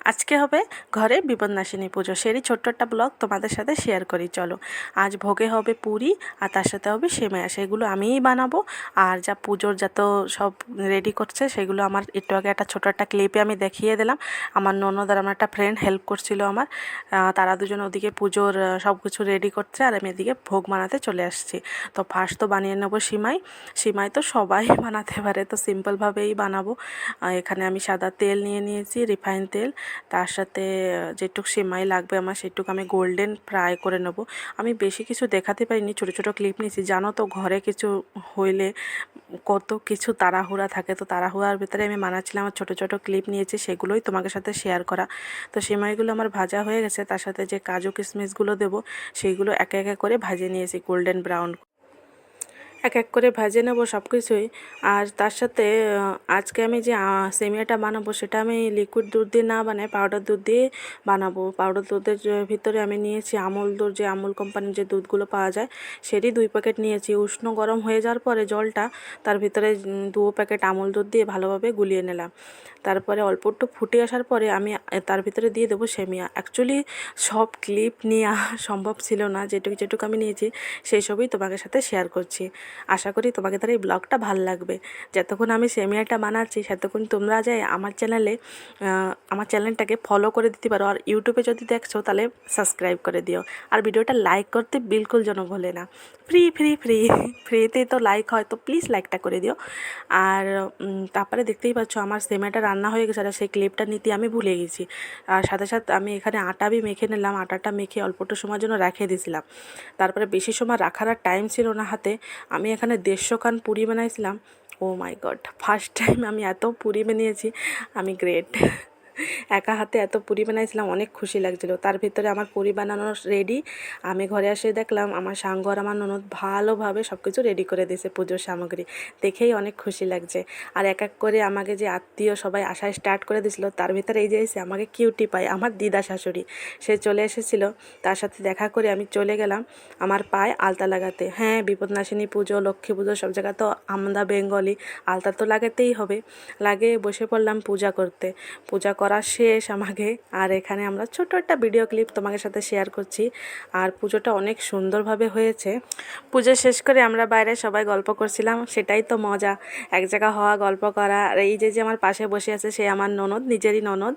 আজকে হবে ঘরে বিপদনাশিনী পুজো, সেরই ছোট্ট একটা ব্লগ তোমাদের সাথে শেয়ার করি। চলো, আজ ভোগে হবে পুরি আর তার সাথে হবে সেমাইয়া, সেগুলো আমিই বানাবো। আর যা পুজোর যত সব রেডি করছে সেগুলো আমার একটু আগে একটা ছোটো একটা ক্লিপে আমি দেখিয়ে দিলাম। আমার ননদ আর আমার একটা ফ্রেন্ড হেল্প করছিল আমার। তারা দুজন ওদিকে পুজোর সব কিছু রেডি করছে আর আমি এদিকে ভোগ বানাতে চলে আসছি। তো ফার্স্ট তো বানিয়ে নেবো সিমাই। সিমাই তো সবাই বানাতে পারে, তো সিম্পলভাবেই বানাবো। এখানে আমি সাদা তেল নিয়ে নিয়েছি, রিফাইন তেল। তার সাথে যেটুকু সেমাই লাগবে আমার সেটুকু আমি গোল্ডেন ফ্রাই করে নেব। আমি বেশি কিছু দেখাতে পারিনি, ছোটো ছোটো ক্লিপ নিয়েছি। জানো তো ঘরে কিছু হইলে কত কিছু তাড়াহুড়া থাকে, তো তাড়াহুড়ার ভিতরে আমি বানাচ্ছিলাম। আমার ছোটো ছোটো ক্লিপ নিয়েছি, সেগুলোই তোমাদের সাথে শেয়ার করা। তো সেমাইগুলো আমার ভাজা হয়ে গেছে, তার সাথে যে কাজু কিশমিশগুলো দেবো সেইগুলো একে একে করে ভাজে নিয়েছি গোল্ডেন ব্রাউন। এক এক করে ভেজে নেবো সব কিছুই। আর তার সাথে আজকে আমি যে সেমিয়াটা বানাবো সেটা আমি লিকুইড দুধ দিয়ে না বানাই, পাউডার দুধ দিয়ে বানাবো। পাউডার দুধের ভিতরে আমি নিয়েছি আমুল দুধ, যে আমুল কোম্পানির যে দুধগুলো পাওয়া যায় সেটি 2 প্যাকেট নিয়েছি। উষ্ণ গরম হয়ে যাওয়ার পরে জলটা তার ভিতরে 2 প্যাকেট আমুল দুধ দিয়ে ভালোভাবে গুলিয়ে নিলাম। তারপরে অল্প একটু ফুটে আসার পরে আমি তার ভিতরে দিয়ে দেবো সেমিয়া। অ্যাকচুয়ালি সব ক্লিপ নেওয়া সম্ভব ছিল না, যেটুকু যেটুকু আমি নিয়েছি সেই সবই তোমাদের সাথে শেয়ার করছি। আশা করি তোমাকে তার এই ব্লগটা ভাল লাগবে। যতক্ষণ আমি সেমিয়াটা বানাচ্ছি সেতক্ষণ তোমরা যাই আমার চ্যানেলে আমার চ্যানেলটাকে ফলো করে দিতে পারো। আর ইউটিউবে যদি দেখছো তাহলে সাবস্ক্রাইব করে দিও। আর ভিডিওটা লাইক করতে বিলকুল যেন ভুলে না। ফ্রি ফ্রি ফ্রি ফ্রিতেই তো লাইক হয়, তো প্লিজ লাইকটা করে দিও। আর তারপরে দেখতেই পাচ্ছ আমার সেমাইটা রান্না হয়ে গেছে, আর সেই ক্লিপটা নিতে আমি ভুলে গেছি। আর সাথে সাথে আমি এখানে আটা মেখে নিলাম। আটাটা মেখে অল্প একটু সময়ের জন্য রেখে দিয়েছিলাম। তারপরে বেশি সময় রাখার আর টাইম ছিল না হাতে। আমি এখানে 150 খান পুরি বানাইছিলাম। ও মাই গড, ফার্স্ট টাইম আমি এত পুরি বানিয়েছি, আমি গ্রেট। একা হাতে এত পুরি বানাইছিলাম, অনেক খুশি লাগছিলো। তার ভিতরে আমার পুরি বানানো রেডি। আমি ঘরে এসে দেখলাম আমার সাঙ্গ আর আমার ননদ ভালোভাবে সব কিছু রেডি করে দিয়েছে পুজোর সামগ্রী, দেখেই অনেক খুশি লাগছে। আর এক এক করে আমাকে যে আত্মীয় সবাই আসা স্টার্ট করে দিয়েছিলো, তার ভিতরে এই যে এসে আমাকে কিউটি পায় আমার দিদা শাশুড়ি, সে চলে এসেছিলো। তার সাথে দেখা করে আমি চলে গেলাম আমার পায়ে আলতা লাগাতে। হ্যাঁ, বিপদনাশিনী পুজো, লক্ষ্মী পুজো সব জায়গা তো আমরা বেঙ্গলি, আলতা তো লাগাতেই হবে। লাগিয়ে বসে পড়লাম পূজা করতে। পূজা করা শেষ আমাকে। আর এখানে আমরা ছোট একটা ভিডিও ক্লিপ তোমাদের সাথে শেয়ার করছি। আর পুজোটা অনেক সুন্দরভাবে হয়েছে। পুজো শেষ করে আমরা বাইরে সবাই গল্প করছিলাম, সেটাই তো মজা, এক জায়গা হওয়া, গল্প করা। আর এই যে আমার পাশে বসে আছে সে আমার ননদ, নিজেরই ননদ।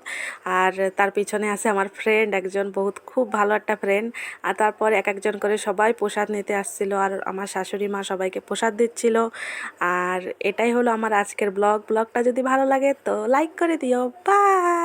আর তার পিছনে আছে আমার ফ্রেন্ড একজন, বহুত খুব ভালো একটা ফ্রেন্ড। আর তারপর এক একজন করে সবাই প্রসাদ নিতে আসছিল, আর আমার শাশুড়ি মা সবাইকে প্রসাদ দিচ্ছিল। আর এটাই হলো আমার আজকের ব্লগটা যদি ভালো লাগে তো লাইক করে দিও। বাই।